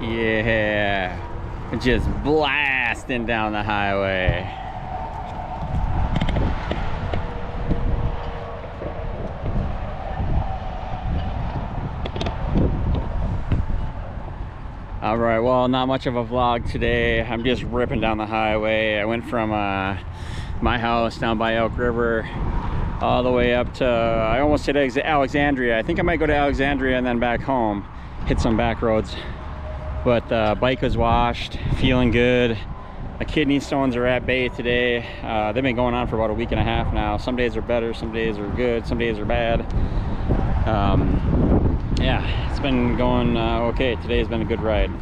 Yeah, just blasting down the highway. All right, well, not much of a vlog today. I'm just ripping down the highway. I went from my house down by Elk River all the way up to, I almost said Alexandria. I think I might go to Alexandria and then back home, hit some back roads. But the bike was washed, feeling good. My kidney stones are at bay today. They've been going on for about a week and a half now. Some days are better, some days are good, some days are bad. Yeah, it's been going okay. Today's been a good ride.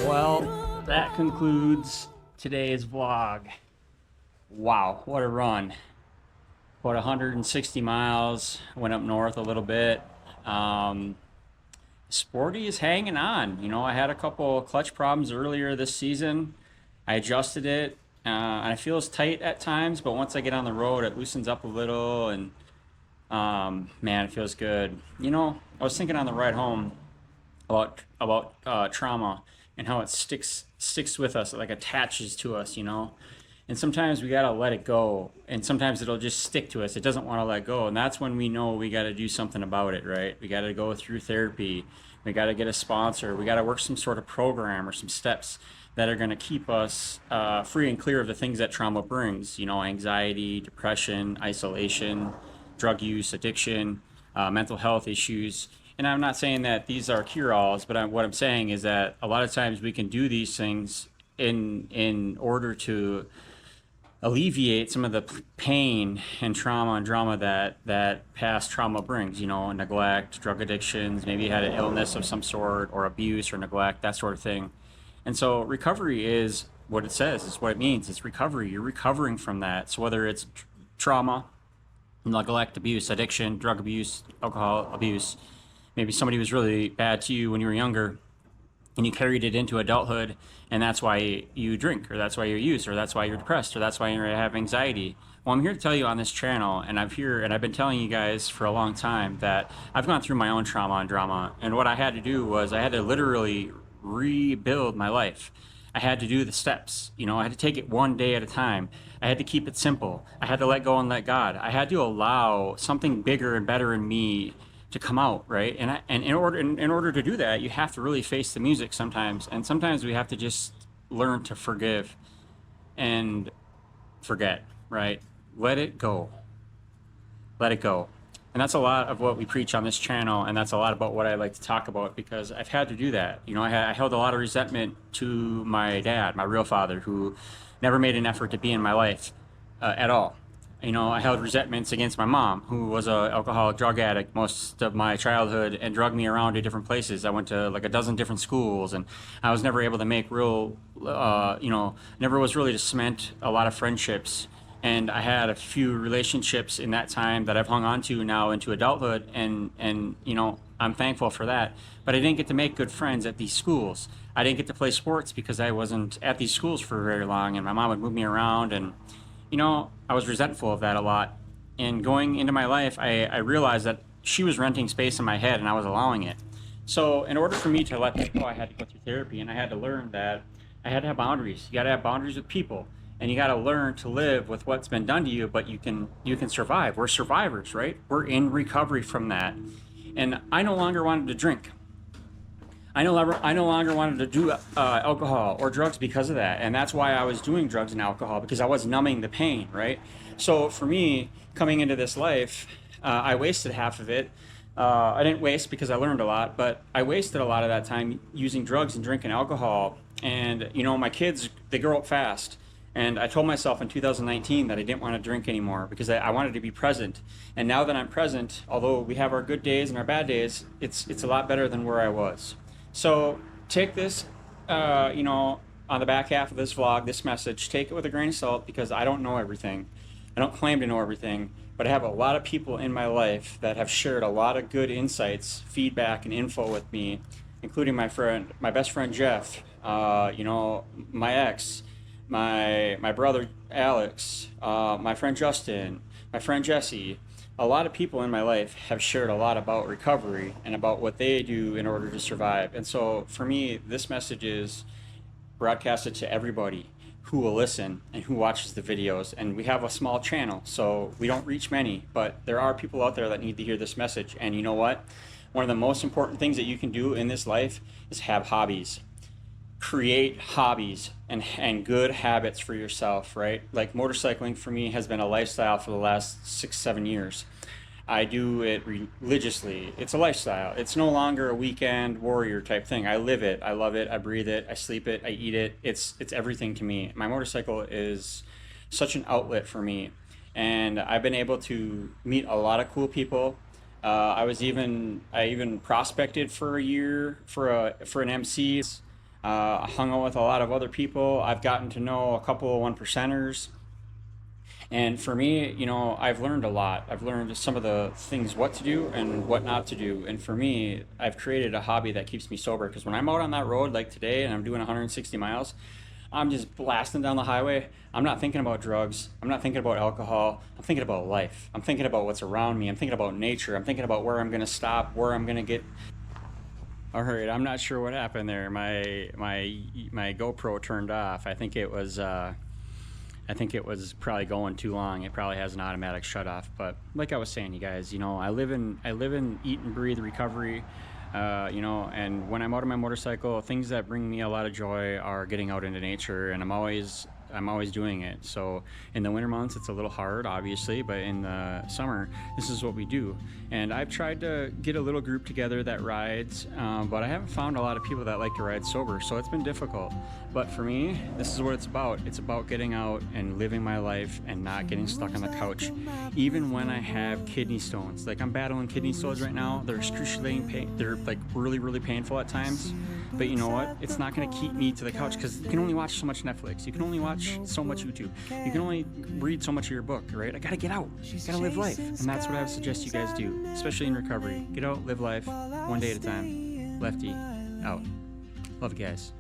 Well, that concludes today's vlog. Wow, what a run. About 160 miles, went up north a little bit. Sporty is hanging on. You know, I had a couple clutch problems earlier this season. I adjusted it, and I feel it's tight at times, but once I get on the road, it loosens up a little, and man, it feels good. You know, I was thinking on the ride home about trauma and how it sticks with us, it like attaches to us, you know. And sometimes we gotta let it go, and sometimes it'll just stick to us. It doesn't want to let go, and that's when we know we got to do something about it, right? We got to go through therapy. We got to get a sponsor. We got to work some sort of program or some steps that are going to keep us free and clear of the things that trauma brings. You know, anxiety, depression, isolation, drug use, addiction, mental health issues. And I'm not saying that these are cure-alls, but what I'm saying is that a lot of times we can do these things in order to alleviate some of the pain and trauma and drama that past trauma brings, you know, neglect, drug addictions, maybe you had an illness of some sort, or abuse or neglect, that sort of thing. And so recovery is what it says, it's what it means, it's recovery. You're recovering from that. So whether it's trauma, neglect, abuse, addiction, drug abuse, alcohol abuse, maybe somebody was really bad to you when you were younger, and you carried it into adulthood, and that's why you drink, or that's why you use, or that's why you're depressed, or that's why you have anxiety. Well, I'm here to tell you on this channel, and I've been telling you guys for a long time that I've gone through my own trauma and drama, and what I had to do was I had to literally rebuild my life. I had to do the steps, you know, I had to take it one day at a time. I had to keep it simple. I had to let go and let God. I had to allow something bigger and better in me to come out, right? And in order to do that, you have to really face the music sometimes, and sometimes we have to just learn to forgive and forget, right? Let it go. Let it go. And that's a lot of what we preach on this channel, and that's a lot about what I like to talk about, because I've had to do that. You know, I held a lot of resentment to my dad, my real father, who never made an effort to be in my life at all. You know, I held resentments against my mom, who was a alcoholic drug addict most of my childhood and drugged me around to different places. I went to like a dozen different schools, and I was never able to make real, never was really to cement a lot of friendships. And I had a few relationships in that time that I've hung on to now into adulthood, and you know, I'm thankful for that. But I didn't get to make good friends at these schools. I didn't get to play sports because I wasn't at these schools for very long, and my mom would move me around, and you know, I was resentful of that a lot. And going into my life, I realized that she was renting space in my head and I was allowing it. So in order for me to let that go, I had to go through therapy, and I had to learn that I had to have boundaries. You got to have boundaries with people, and you got to learn to live with what's been done to you, but you can survive. We're survivors, right? We're in recovery from that. And I no longer wanted to drink. I no longer wanted to do alcohol or drugs because of that. And that's why I was doing drugs and alcohol, because I was numbing the pain, right? So for me, coming into this life, I wasted half of it. I didn't waste because I learned a lot, but I wasted a lot of that time using drugs and drinking alcohol. And, you know, my kids, they grow up fast. And I told myself in 2019 that I didn't want to drink anymore because I wanted to be present. And now that I'm present, although we have our good days and our bad days, it's a lot better than where I was. So take this, you know, on the back half of this vlog, this message, take it with a grain of salt, because I don't know everything. I don't claim to know everything, but I have a lot of people in my life that have shared a lot of good insights, feedback, and info with me, including my best friend Jeff, you know, my ex, my brother Alex, my friend Justin, my friend Jesse. A lot of people in my life have shared a lot about recovery and about what they do in order to survive. And so for me, this message is broadcasted to everybody who will listen and who watches the videos. And we have a small channel, so we don't reach many, but there are people out there that need to hear this message. And you know what? One of the most important things that you can do in this life is have hobbies. Create hobbies and good habits for yourself, right? Like motorcycling for me has been a lifestyle for the last 6-7 years. I do it religiously. It's a lifestyle. It's no longer a weekend warrior type thing. I live it. I love it. I breathe it. I sleep it. I eat it. It's everything to me. My motorcycle is such an outlet for me, and I've been able to meet a lot of cool people. I even prospected for a year for an MC. I hung out with a lot of other people. I've gotten to know a couple of 1%ers. And for me, you know, I've learned a lot. I've learned some of the things what to do and what not to do. And for me, I've created a hobby that keeps me sober. Because when I'm out on that road like today and I'm doing 160 miles, I'm just blasting down the highway. I'm not thinking about drugs. I'm not thinking about alcohol. I'm thinking about life. I'm thinking about what's around me. I'm thinking about nature. I'm thinking about where I'm going to stop, where I'm going to get. All right, I'm not sure what happened there. My GoPro turned off. I think it was probably going too long. It probably has an automatic shut off. But like I was saying, you guys, you know, I live in eat and breathe recovery. You know, and when I'm out on my motorcycle, things that bring me a lot of joy are getting out into nature, and I'm always doing it. So in the winter months, it's a little hard, obviously, but in the summer, this is what we do. And I've tried to get a little group together that rides, but I haven't found a lot of people that like to ride sober, so it's been difficult. But for me, this is what it's about. It's about getting out and living my life and not getting stuck on the couch. Even when I have kidney stones, like I'm battling kidney stones right now, they're excruciating pain. They're like really, really painful at times. But you know what? It's not going to keep me to the couch, because you can only watch so much Netflix. You can only watch so much YouTube. You can only read so much of your book, right? I got to get out. I got to live life. And that's what I would suggest you guys do, especially in recovery. Get out, live life, one day at a time. Lefty, out. Love you guys.